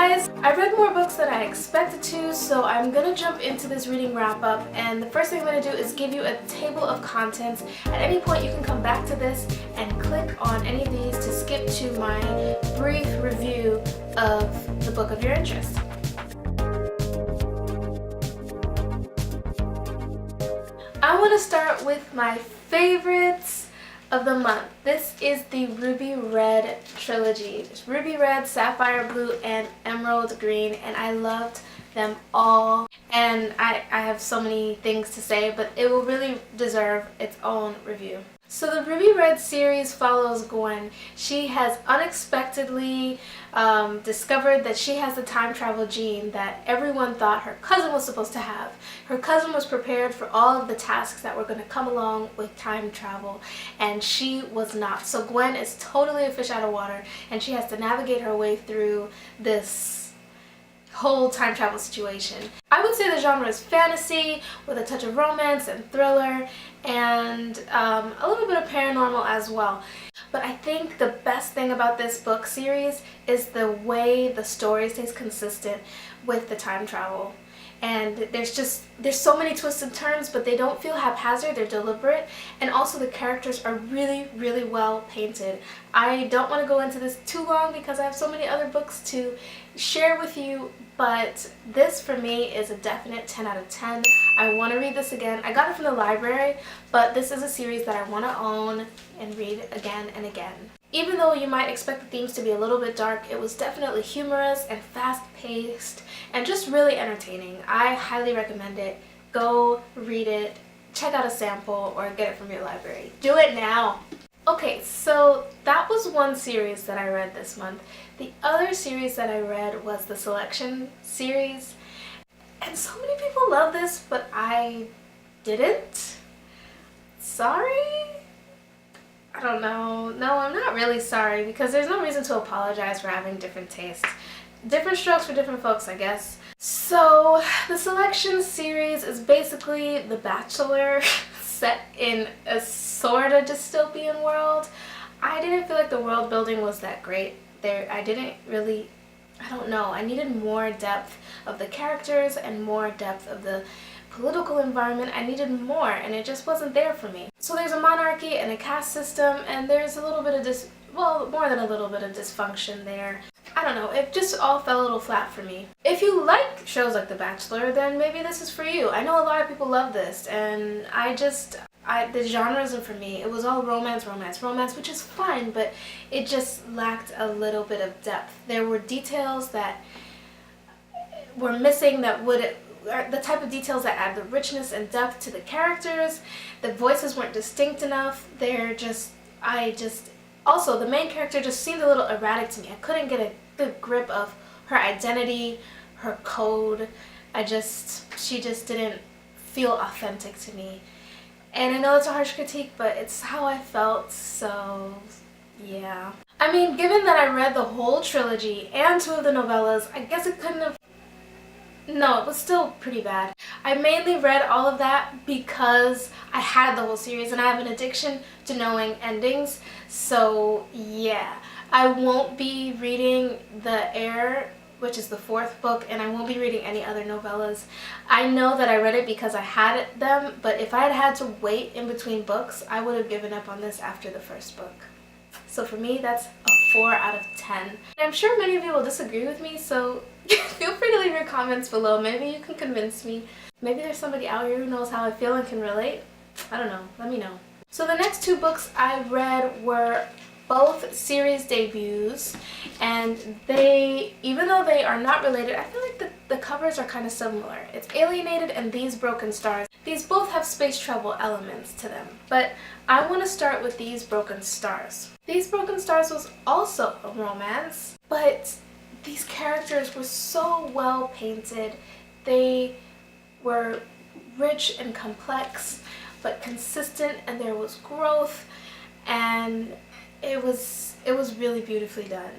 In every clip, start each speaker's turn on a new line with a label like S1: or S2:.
S1: guys! I read more books than I expected to, so I'm gonna jump into this reading wrap-up, and the first thing I'm gonna do is give you a table of contents. At any point you can come back to this and click on any of these to skip to my brief review of the book of your interest. I want to start with my favorites of the month. This is the Ruby Red trilogy. It's Ruby Red, Sapphire Blue, and Emerald Green, and I loved them all. And I have so many things to say, but it will really deserve its own review. So the Ruby Red series follows Gwen. She has unexpectedly discovered that she has the time travel gene that everyone thought her cousin was supposed to have. Her cousin was prepared for all of the tasks that were going to come along with time travel, and she was not. So Gwen is totally a fish out of water, and she has to navigate her way through this whole time travel situation. I would say the genre is fantasy with a touch of romance and thriller and a little bit of paranormal as well. But I think the best thing about this book series is the way the story stays consistent with the time travel. And there's so many twists and turns, but they don't feel haphazard, they're deliberate, and also the characters are really, really well painted. I don't want to go into this too long because I have so many other books to share with you, but this for me is a definite 10 out of 10. I want to read this again. I got it from the library, but this is a series that I want to own and read again and again. Even though you might expect the themes to be a little bit dark, it was definitely humorous and fast-paced and just really entertaining. I highly recommend it. Go read it, check out a sample, or get it from your library. Do it now! Okay, so that was one series that I read this month. The other series that I read was the Selection series. And so many people love this, but I didn't. Sorry? I don't know. No, I'm not really sorry because there's no reason to apologize for having different tastes. Different strokes for different folks, I guess. So, the Selection series is basically The Bachelor set in a sort of dystopian world. I didn't feel like the world building was that great. I don't know. I needed more depth of the characters and more depth of the political environment. I needed more, and it just wasn't there for me. So there's a monarchy and a caste system, and there's a little bit of more than a little bit of dysfunction there. I don't know, it just all fell a little flat for me. If you like shows like The Bachelor, then maybe this is for you. I know a lot of people love this, and the genre isn't for me. It was all romance, which is fine, but it just lacked a little bit of depth. There were details that were missing that the type of details that add the richness and depth to the characters. The voices weren't distinct enough. Also, the main character just seemed a little erratic to me. I couldn't get a good grip of her identity, her code. She just didn't feel authentic to me. And I know it's a harsh critique, but it's how I felt, so yeah. I mean, given that I read the whole trilogy and 2 of the novellas, I guess it couldn't have... No, it was still pretty bad. I mainly read all of that because I had the whole series and I have an addiction to knowing endings. So yeah, I won't be reading The Heir, which is the 4th book, and I won't be reading any other novellas. I know that I read it because I had them, but if I had had to wait in between books, I would have given up on this after the 1st book. So for me, that's a 4 out of 10. And I'm sure many of you will disagree with me, so feel free to leave your comments below. Maybe you can convince me. Maybe there's somebody out here who knows how I feel and can relate. I don't know. Let me know. So the next 2 books I read were both series debuts, and even though they are not related, I feel like the covers are kind of similar. It's Alienated and These Broken Stars. These both have space travel elements to them, but I want to start with These Broken Stars. These Broken Stars was also a romance, but these characters were so well painted. They were rich and complex, but consistent, and there was growth, and it was really beautifully done.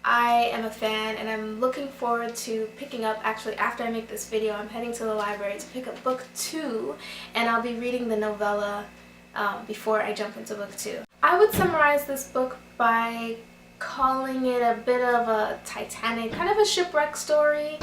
S1: I am a fan, and I'm looking forward to picking up, actually after I make this video, I'm heading to the library to pick up book 2, and I'll be reading the novella before I jump into book 2. I would summarize this book by calling it a bit of a Titanic, kind of a shipwreck story,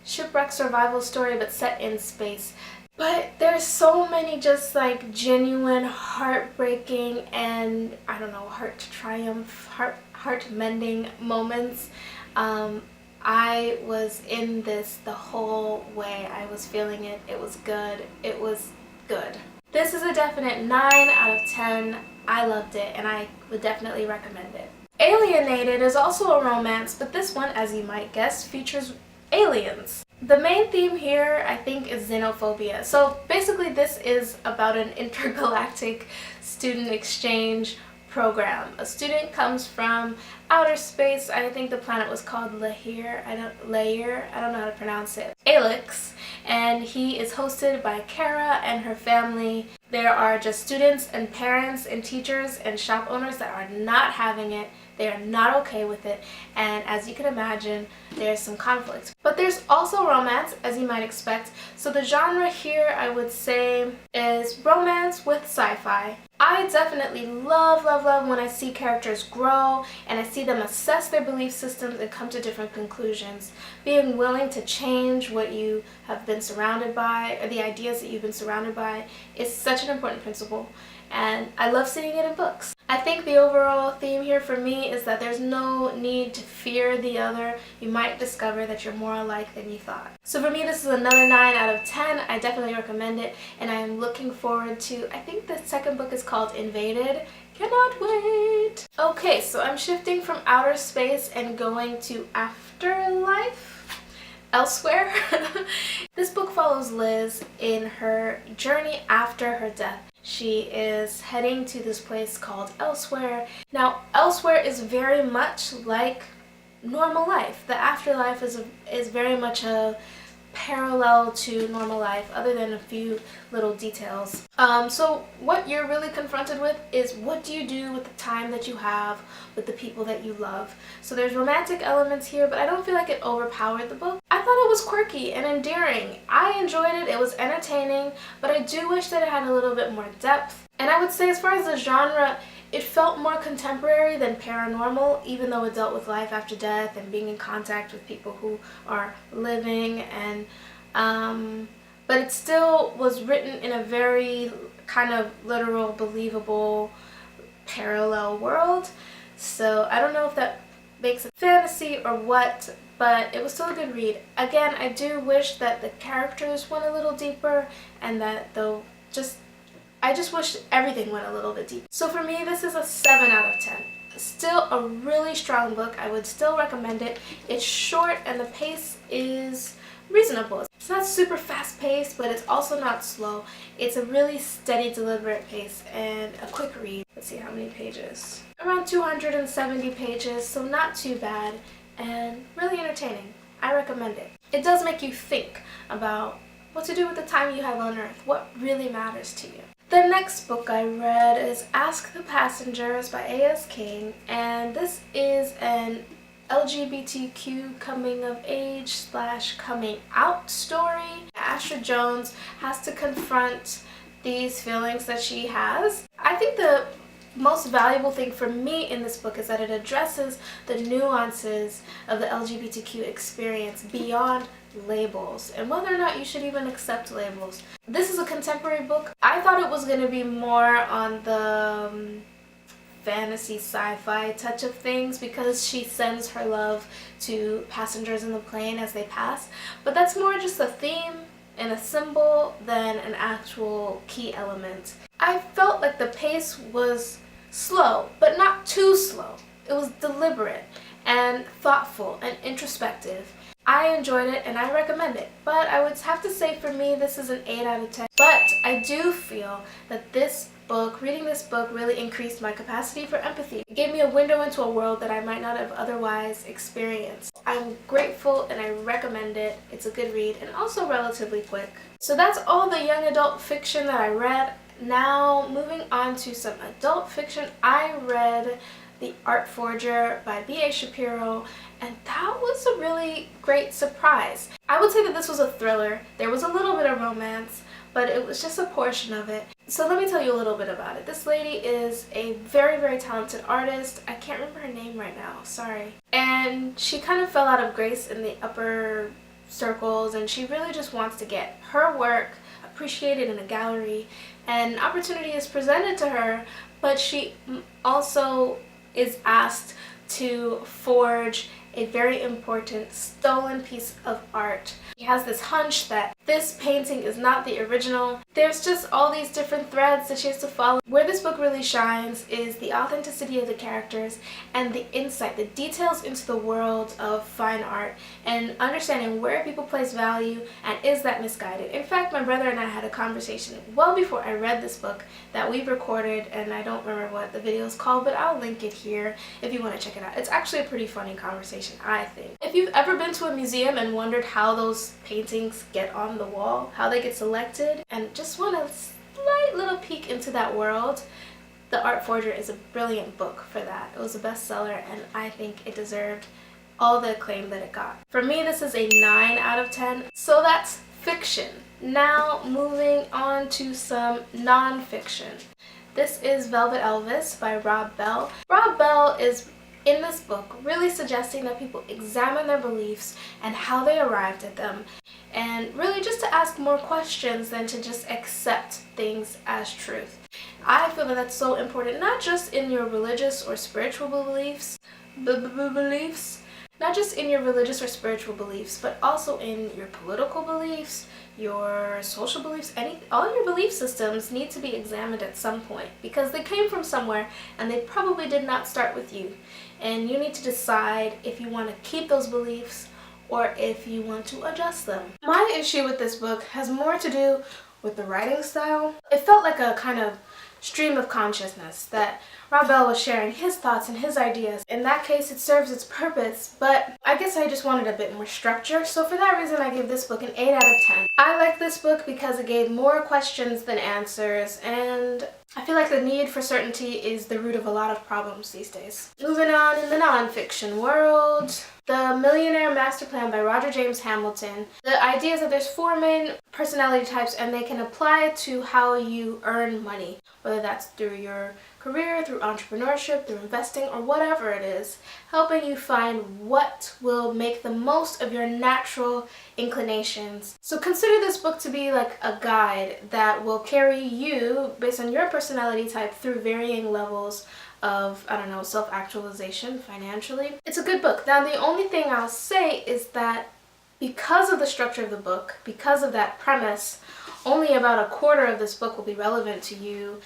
S1: shipwreck survival story, but set in space. But there's so many just like genuine, heartbreaking, and I don't know, heart triumph, heart mending moments. I was in this the whole way. I was feeling it. It was good. It was good. This is a definite 9 out of 10. I loved it and I would definitely recommend it. Alienated is also a romance, but this one, as you might guess, features aliens. The main theme here, I think, is xenophobia. So basically this is about an intergalactic student exchange program. A student comes from outer space. I think the planet was called Lair. I don't know how to pronounce it. Alex, and he is hosted by Kiera and her family. There are just students and parents and teachers and shop owners that are not having it. They are not okay with it, and as you can imagine, there's some conflict. But there's also romance, as you might expect. So the genre here, I would say, is romance with sci-fi. I definitely love when I see characters grow and I see them assess their belief systems and come to different conclusions. Being willing to change what you have been surrounded by, or the ideas that you've been surrounded by, is such an important principle. And I love seeing it in books. I think the overall theme here for me is that there's no need to fear the other. You might discover that you're more alike than you thought. So for me, this is another 9 out of 10. I definitely recommend it, and I am looking forward to, I think the second book is called Invaded. Cannot wait! Okay, so I'm shifting from outer space and going to afterlife? Elsewhere? This book follows Liz in her journey after her death. She is heading to this place called Elsewhere. Now, Elsewhere is very much like normal life. The afterlife is very much a parallel to normal life, other than a few little details. So what you're really confronted with is, what do you do with the time that you have with the people that you love? So there's romantic elements here, but I don't feel like it overpowered the book. I thought it was quirky and endearing. I enjoyed it. It was entertaining, but I do wish that it had a little bit more depth. And I would say, as far as the genre, it felt more contemporary than paranormal, even though it dealt with life after death and being in contact with people who are living, and but it still was written in a very kind of literal, believable, parallel world. So I don't know if that makes it fantasy or what, but it was still a good read. Again, I do wish that the characters went a little deeper, and that I just wish everything went a little bit deeper. So for me, this is a 7 out of 10. Still a really strong book. I would still recommend it. It's short and the pace is reasonable. It's not super fast paced, but it's also not slow. It's a really steady, deliberate pace and a quick read. Let's see how many pages. Around 270 pages, so not too bad and really entertaining. I recommend it. It does make you think about what to do with the time you have on Earth, what really matters to you. The next book I read is Ask the Passengers by A.S. King, and this is an LGBTQ coming of age / coming out story. Astra Jones has to confront these feelings that she has. I think the most valuable thing for me in this book is that it addresses the nuances of the LGBTQ experience beyond labels, and whether or not you should even accept labels. This is a contemporary book. I thought it was going to be more on the fantasy sci-fi touch of things, because she sends her love to passengers in the plane as they pass, but that's more just a theme and a symbol than an actual key element. I felt like the pace was slow, but not too slow. It was deliberate and thoughtful and introspective. I enjoyed it and I recommend it, but I would have to say for me this is an 8 out of 10. But I do feel that reading this book really increased my capacity for empathy. It gave me a window into a world that I might not have otherwise experienced. I'm grateful and I recommend it. It's a good read and also relatively quick. So that's all the young adult fiction that I read. Now moving on to some adult fiction, I read The Art Forger by B.A. Shapiro, and that was a really great surprise. I would say that this was a thriller. There was a little bit of romance, but it was just a portion of it. So let me tell you a little bit about it. This lady is a very, very talented artist. I can't remember her name right now, sorry. And she kind of fell out of grace in the upper circles, and she really just wants to get her work appreciated in a gallery. And an opportunity is presented to her, but she also is asked to forge a very important stolen piece of art. She has this hunch that this painting is not the original. There's just all these different threads that she has to follow. Where this book really shines is the authenticity of the characters and the insight, the details into the world of fine art, and understanding where people place value and is that misguided. In fact, my brother and I had a conversation well before I read this book that we recorded, and I don't remember what the video is called, but I'll link it here if you want to check it out. It's actually a pretty funny conversation, I think. If you've ever been to a museum and wondered how those paintings get on the wall, how they get selected, and just want a slight little peek into that world, The Art Forger is a brilliant book for that. It was a bestseller, and I think it deserved all the acclaim that it got. For me, this is a 9 out of 10. So that's fiction. Now moving on to some non-fiction. This is Velvet Elvis by Robb Bell. Robb Bell is in this book really suggesting that people examine their beliefs and how they arrived at them, and really just to ask more questions than to just accept things as truth. I feel that that's so important, not just in your religious or spiritual beliefs, not just in your religious or spiritual beliefs, but also in your political beliefs, your social beliefs, all your belief systems need to be examined at some point because they came from somewhere and they probably did not start with you. And you need to decide if you want to keep those beliefs or if you want to adjust them. My issue with this book has more to do with the writing style. It felt like a kind of stream of consciousness that Robb Bell was sharing his thoughts and his ideas. In that case, it serves its purpose, but I guess I just wanted a bit more structure, so for that reason I give this book an 8 out of 10. I like this book because it gave more questions than answers, and I feel like the need for certainty is the root of a lot of problems these days. Moving on in the non-fiction world, The Millionaire Master Plan by Roger James Hamilton. The idea is that there's 4 main personality types and they can apply to how you earn money, whether that's through your career, through entrepreneurship, through investing, or whatever it is, helping you find what will make the most of your natural inclinations. So consider this book to be like a guide that will carry you, based on your personality type, through varying levels of, I don't know, self-actualization financially. It's a good book. Now, the only thing I'll say is that because of the structure of the book, because of that premise, only about a quarter of this book will be relevant to you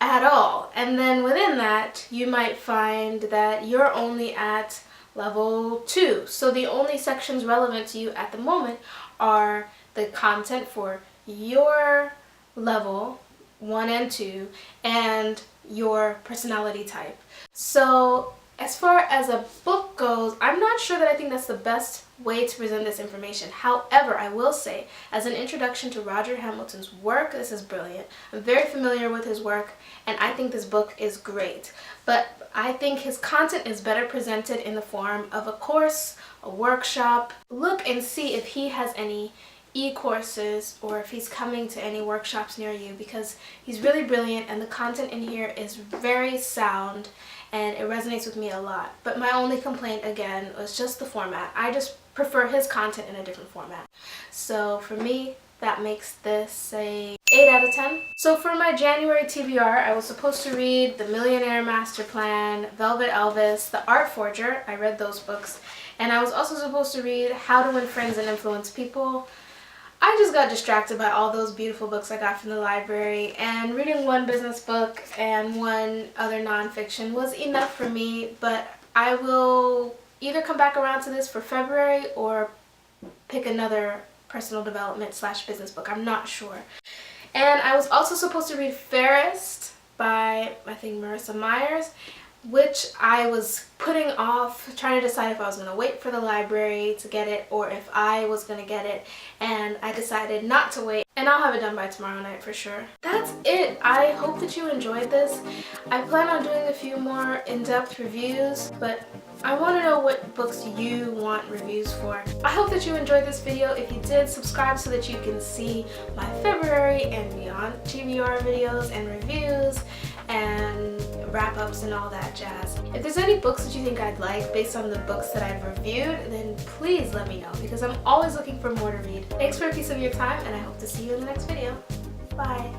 S1: at all. And then within that, you might find that you're only at level 2. So the only sections relevant to you at the moment are the content for your level 1 and 2 and your personality type. So as far as a book goes, I'm not sure that I think that's the best way to present this information. However, I will say, as an introduction to Roger Hamilton's work, this is brilliant. I'm very familiar with his work, and I think this book is great. But I think his content is better presented in the form of a course, a workshop. Look and see if he has any e-courses or if he's coming to any workshops near you, because he's really brilliant and the content in here is very sound and it resonates with me a lot. But my only complaint, again, was just the format. I just prefer his content in a different format. So for me, that makes this a 8 out of 10. So for my January TBR, I was supposed to read The Millionaire Master Plan, Velvet Elvis, The Art Forger. I read those books. And I was also supposed to read How to Win Friends and Influence People. I just got distracted by all those beautiful books I got from the library, and reading one business book and one other nonfiction was enough for me, but I will either come back around to this for February or pick another personal development / business book. I'm not sure. And I was also supposed to read Fairest by, I think, Marissa Meyer. which I was putting off, trying to decide if I was going to wait for the library to get it or if I was going to get it, and I decided not to wait, and I'll have it done by tomorrow night for sure. That's it. I hope that you enjoyed this. I plan on doing a few more in-depth reviews, but I want to know what books you want reviews for. I hope that you enjoyed this video. If you did, subscribe so that you can see my February and beyond TBR videos and reviews and wrap-ups and all that jazz. If there's any books that you think I'd like based on the books that I've reviewed, then please let me know because I'm always looking for more to read. Thanks for a piece of your time, and I hope to see you in the next video. Bye!